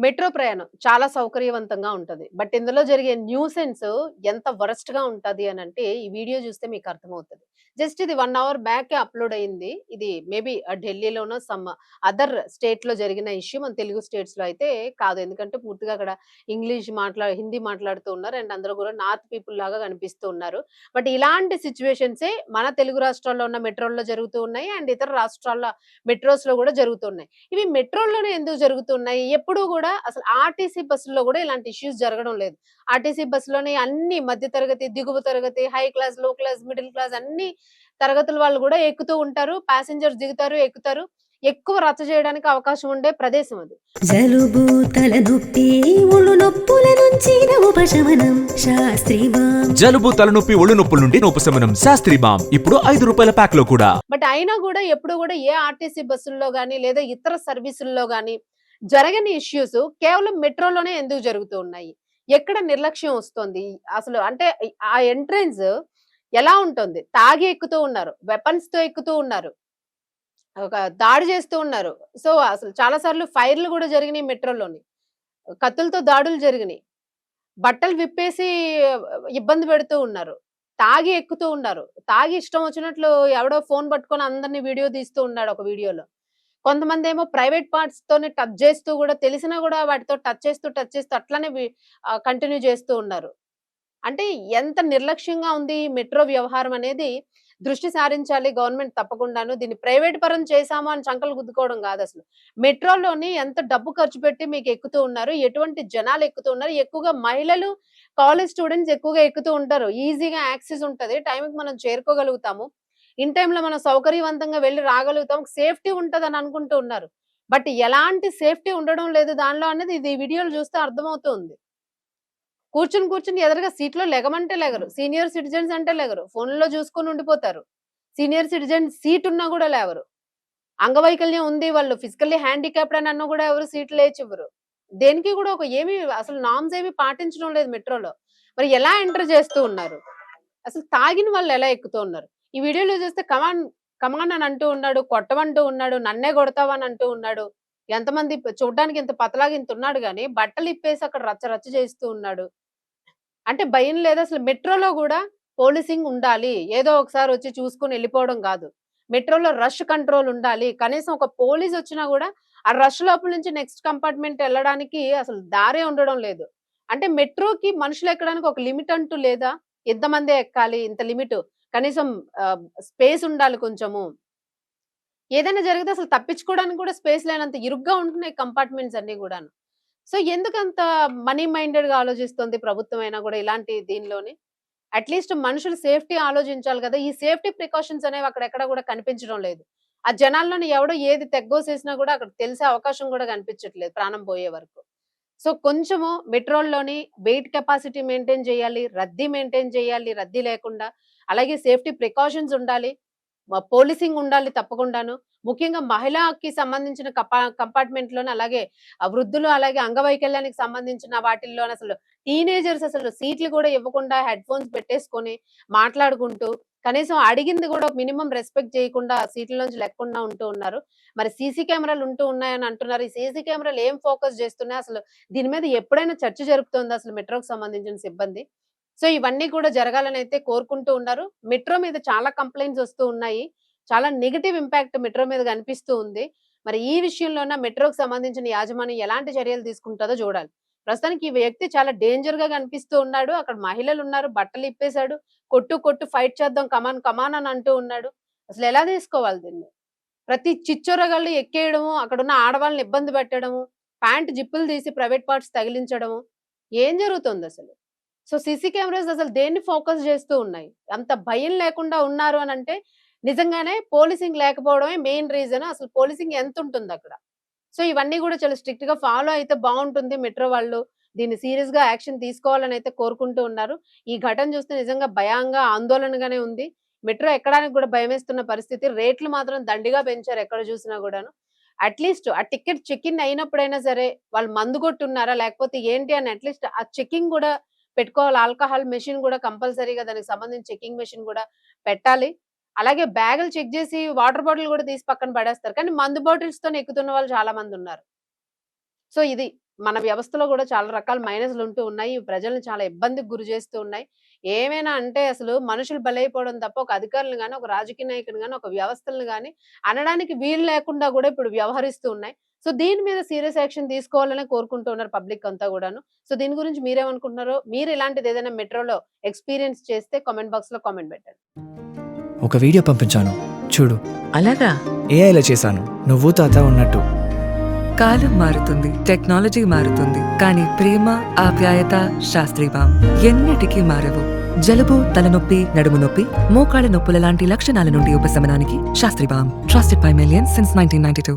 Metro ప్రయాణం చాలా సౌకర్యవంతంగా ఉంటది. బట్ ఇందులో జరిగే న్యూసెన్స్ ఎంత వరస్ట్‌గా ఉంటది అనంటే, ఈ వీడియో చూస్తే మీకు అర్థమవుతది. జస్ట్ ఇది 1 అవర్ బ్యాకే అప్‌లోడ్ అయింది. ఇది మేబీ ఢిల్లీలోనో అదర్ స్టేట్‌లో జరిగిన ఇష్యూ. మన తెలుగు స్టేట్స్‌లో అయితే కాదు. ఎందుకంటే పూర్తిగా అక్కడ హిందీ మాట్లాడుతూ ఉన్నారు. అండ్ అందరూ కూడా నార్త్ పీపుల్ లాగా కనిపిస్తూ ఉన్నారు. బట్ ఇలాంటి సిట్యుయేషన్సే మన తెలుగు రాష్ట్రాల్లో ఉన్న మెట్రోల్లో జరుగుతూ ఉన్నాయి. అండ్ ఇతర రాష్ట్రాల మెట్రోస్‌లో కూడా జరుగుతున్నాయి. ఇవి మెట్రోల్లోనే ఎందుకు జరుగుతున్నాయి? ఎప్పుడూ గూడా అసలు ఆర్టీసీ బస్సుల్లో గూడా ఇలాంటి ఇష్యూస్ జరగడం లేదు. ఆర్టీసీ బస్సులోనే అన్ని మధ్య తరగతి, దిగువ తరగతి, హై క్లాస్, లో క్లాస్, మిడిల్ క్లాస్ అన్ని తరగతుల వాళ్ళు గూడా ఎక్కుతూ ఉంటారు. ప్యాసింజర్స్ దిగుతారు, ఎక్కుతారు. ఎక్కువ రచ్చ చేయడానికి అవకాశం ఉండే ప్రదేశం అది. జలుబు తలనొప్పి ఒళ్ళు నొప్పుల నుంచి ఉపశమనం శాస్త్రీ బామ్. జలుబు తలనొప్పి ఒళ్ళు నొప్పుల నుండి ఉపశమనం శాస్త్రీ బామ్ ఇప్పుడు ₹5 ప్యాక్ లో కూడా. బట్ అయినా గూడా ఎప్పుడు గూడా ఏ ఆర్టీసీ బస్సుల్లో గాని, లేదా ఇతర సర్వీసుల్లో గాని జరగని ఇష్యూస్ కేవలం మెట్రోలోనే ఎందుకు జరుగుతూ ఉన్నాయి? ఎక్కడ నిర్లక్ష్యం వస్తోంది? అసలు అంటే ఆ ఎంట్రన్స్ ఎలా ఉంటుంది? తాగి ఎక్కుతూ ఉన్నారు. వెపన్స్‌తో ఎక్కుతూ ఉన్నారు. ఒక దాడి చేస్తూ ఉన్నారు. సో, అసలు చాలా సార్లు ఫైర్‌లు గూడా జరిగినాయి మెట్రోలోని. కత్తులతో దాడులు జరిగినాయి. బట్టలు విప్పేసి ఇబ్బంది పెడుతూ ఉన్నారు. తాగి ఎక్కుతూ ఉన్నారు. తాగి ఇష్టం వచ్చినట్లు ఎవడో ఫోన్ పట్టుకొని అందరిని వీడియో తీస్తూ ఉన్నాడు ఒక వీడియోలో. కొంతమందేమో ప్రైవేట్ పార్ట్స్‌తోని టచ్ చేస్తూ గూడా తెలిసినా గూడా వాటితో టచ్ చేస్తూ అట్లనే కంటిన్యూ చేస్తూ ఉన్నారు. అంటే ఎంత నిర్లక్ష్యంగా ఉంది ఈ మెట్రో వ్యవహారం అనేది దృష్టి సారించాలి గవర్నమెంట్ తప్పకుండాను. దీన్ని ప్రైవేట్ పరం చేశాము అని చంకలు గుద్దుకోవడం గాదసలు. మెట్రోలోని ఎంత డబ్బు ఖర్చు పెట్టి మీకు ఎక్కుతూ ఉన్నారు. ఎటువంటి జనాలు ఎక్కుతూ ఉన్నారు. ఎక్కువగా మహిళలు, కాలేజ్ స్టూడెంట్స్ ఎక్కువగా ఎక్కుతూ ఉంటారు. ఈజీగా యాక్సెస్ ఉంటది. టైంకి మనం చేరుకోగలుగుతాము. ఇన్ టైమ్‌లో మనం సౌకర్యవంతంగా వెళ్లి రాగలుగుతాం. సేఫ్టీ ఉంటదని అనుకుంటూ ఉన్నారు. బట్ ఎలాంటి సేఫ్టీ ఉండడం లేదు దానిలో అనేది ఇది వీడియోలు చూస్తే అర్థమవుతుంది. కూర్చొని ఎదురుగా సీట్‌లో లెగమంటే లెగరు. సీనియర్ సిటిజన్స్ అంటే లెగరు. ఫోన్‌లో చూసుకొని ఉండిపోతారు. సీనియర్ సిటిజన్ సీట్ ఉన్నా గూడా లేవరు. అంగవైకల్యం ఉంది, వాళ్ళు ఫిజికల్లీ హ్యాండిక్యాప్డ్ అని అన్నా గూడా ఎవరు సీట్లు లేచివ్వరు. దేనికి గూడా అసలు నార్మ్స్ ఏమి పాటించడం లేదు మెట్రోలో. మరి ఎలా ఎంటర్ చేస్తూ ఉన్నారు? అసలు తాగిన వాళ్ళు ఎలా ఎక్కుతూ ఉన్నారు? ఈ వీడియోలో చూస్తే కమాన్, కమాన్ అని అంటూ ఉన్నాడు. కొట్టమంటూ ఉన్నాడు. నన్నే కొడతావా అని అంటూ ఉన్నాడు. ఎంతమంది చూడ్డానికి ఇంత పతలాగా ఇంతున్నాడు గాని బట్టలు ఇప్పేసి అక్కడ రచ్చ రచ్చ చేస్తూ ఉన్నాడు. అంటే భయం లేదా? అసలు మెట్రోలో గూడా పోలీసింగ్ ఉండాలి. ఏదో ఒకసారి వచ్చి చూసుకొని ఎళ్ళిపోవడం గాదు. మెట్రోలో రష్ కంట్రోల్ ఉండాలి. కనీసం ఒక పోలీసొచ్చినా గూడా ఆ రష్ లోపల నుంచి నెక్స్ట్ కంపార్ట్‌మెంట్ ఎళ్ళడానికి అసలు దారే ఉండడం లేదు. అంటే మెట్రోకి మనుషులెక్కడానికి ఒక లిమిట్ అంటూ లేదా? ఇంతమందే ఎక్కాలి. ఇంత లిమిటు. కనీసం స్పేస్ ఉండాలి కొంచెము. ఏదైనా జరిగితే అసలు తప్పించుకోవడానికి కూడా స్పేస్ లేనంత ఇరుగ్గా ఉంటున్నాయి కంపార్ట్‌మెంట్స్ అన్నీ గూడాను. సో, ఎందుకంత మనీ మైండెడ్‌గా ఆలోచిస్తుంది ప్రభుత్వం అయినా గూడా ఇలాంటి దీనిలోని? అట్‌లీస్ట్ మనుషులు సేఫ్టీ ఆలోచించాలి గదా! ఈ సేఫ్టీ ప్రికాషన్స్ అనేవి అక్కడెక్కడ గూడా కనిపించడం లేదు. ఆ జనాల్లోని ఎవడో ఏది తెగ్గోసేసినా గూడా అక్కడ తెలిసే అవకాశం గూడా కనిపించట్లేదు ప్రాణం పోయే వరకు. సో, కొంచెము మెట్రోల్లోని వెయిట్ కెపాసిటీ మెయింటైన్ చేయాలి. రద్దీ మెయింటైన్ చేయాలి. రద్దీ లేకుండా. అలాగే సేఫ్టీ ప్రికాషన్స్ ఉండాలి. పోలీసింగ్ ఉండాలి తప్పకుండాను. ముఖ్యంగా మహిళకి సంబంధించిన కంపార్ట్‌మెంట్‌లోనే అలాగే వృద్ధులు, అలాగే అంగవైకల్యానికి సంబంధించిన వాటిల్లోని అసలు టీనేజర్స్ అసలు సీట్లు గూడా ఇవ్వకుండా హెడ్ ఫోన్స్ పెట్టేసుకొని మాట్లాడుకుంటూ, కనీసం అడిగింది గూడా మినిమమ్ రెస్పెక్ట్ చేయకుండా సీట్‌లోంచి లెక్కకుండా ఉంటూ ఉన్నారు. మరి సీసీ కెమెరాలు ఉంటూ ఉన్నాయని అంటున్నారు. ఈ సీసీ కెమెరాలు ఏం ఫోకస్ చేస్తున్నాయి? అసలు దీని మీద ఎప్పుడైనా చర్చ జరుపుతోందా అసలు మెట్రోకి సంబంధించిన సిబ్బంది? సో, ఇవన్నీ కూడా జరగాలనైతే కోరుకుంటూ ఉన్నారు. మెట్రో మీద చాలా కంప్లెయింట్స్ వస్తూ ఉన్నాయి. చాలా నెగెటివ్ ఇంపాక్ట్ మెట్రో మీద కనిపిస్తూ ఉంది. మరి ఈ విషయంలోన మెట్రోకి సంబంధించిన యాజమాన్యం ఎలాంటి చర్యలు తీసుకుంటదో జూడాలి. ప్రస్తుతానికి ఈ వ్యక్తి చాలా డేంజర్‌గా కనిపిస్తూ ఉన్నాడు. అక్కడ మహిళలున్నారు. బట్టలిప్పేసాడు. కొట్టు, కొట్టు ఫైట్ చేద్దాం కమాన్, కమాన్ అని అంటూ ఉన్నాడు. అసలెలా తీసుకోవాలి దీన్ని? ప్రతి చిచ్చొరగళ్ళు ఎక్కేయడము, అక్కడున్న ఆడవాళ్ళని ఇబ్బంది పెట్టడము, ప్యాంట్ జిప్పులు తీసి ప్రైవేట్ పార్ట్స్ తగిలించడము. ఏం జరుగుతోందసలు? సో, సీసీ కెమెరాస్ అసలు దేన్ని ఫోకస్ జేస్తూ ఉన్నాయి? అంత భయం లేకుండా ఉన్నారు అనంటే, నిజంగానే పోలీసింగ్ లేకపోవడమే మెయిన్ రీజన్. అసలు పోలీసింగ్ ఎంతుంటుందక్కడ? సో, ఇవన్నీ గూడా చాలా స్ట్రిక్ట్‌గా ఫాలో అయితే బావుంటుంది మెట్రో వాళ్ళు. దీన్ని సీరియస్‌గా యాక్షన్ తీసుకోవాలనైతే కోరుకుంటూ ఉన్నారు. ఈ ఘటన చూస్తే నిజంగా భయంగా, ఆందోళనగానే ఉంది. మెట్రో ఎక్కడానికి గూడా భయమేస్తున్న పరిస్థితి. రేట్లు మాత్రం దండిగా పెంచారు ఎక్కడ జూసినా గూడాను. అట్‌లీస్ట్ ఆ టికెట్ చెక్ ఇన్ అయినప్పుడైనా సరే, వాళ్ళు మందు కొట్టున్నారా? లేకపోతే ఏంటి అని అట్‌లీస్ట్ ఆ చెకింగ్ గూడా పెట్టుకోవాలి. ఆల్కహాల్ మెషిన్ గూడా కంపల్సరీగా దానికి సంబంధించి చెకింగ్ మెషిన్ గూడా పెట్టాలి. అలాగే బ్యాగులు చెక్ జేసి వాటర్ బాటిల్ గూడా తీసి పక్కన పడేస్తారు. కానీ మందు బాటిల్స్‌తోని ఎక్కుతున్న వాళ్ళు చాలా మందున్నారు. సో, ఇది మన వ్యవస్థలో కూడా చాలా రకాల మైనస్లు ఉంటూ ఉన్నాయి. ఇవి ప్రజల్ని చాలా ఇబ్బందికి గురి చేస్తూ ఉన్నాయి. ఏమైనా అంటే అసలు మనుషులు బలైపోవడం తప్ప ఒక అధికారులను గాని, ఒక రాజకీయ నాయకుని గాని, ఒక వ్యవస్థలను గాని అనడానికి వీలు లేకుండా కూడా ఇప్పుడు వ్యవహరిస్తూ ఉన్నాయి. సో దీని మీద సీరియస్ యాక్షన్ తీసుకోవాలనే కోరుకుంటూ ఉన్నారు పబ్లిక్ అంతా గూడాను. సో దీని గురించి మీరేమనుకుంటున్నారో, మీరు ఇలాంటిది ఏదైనా మెట్రోలో ఎక్స్‌పీరియన్స్ చేస్తే కామెంట్ బాక్స్‌లో కామెంట్ పెట్టండి. ఒక వీడియో పంపించాను చూడు. అలాగా? ఏఐలో చేశాను, నువ్వు తాత ఉన్నట్టు. కాలం మారుతుంది, టెక్నాలజీ మారుతుంది, కానీ ప్రేమ, ఆప్యాయత, శాస్త్రీ బామ్ ఎన్నిటికీ మారవు. జలుబు, తలనొప్పి, నడుము నొప్పి, మోకాళ్ళ నొప్పుల లాంటి లక్షణాల నుండి ఉపశమనానికి Shastri balm. Trusted by millions since 1992.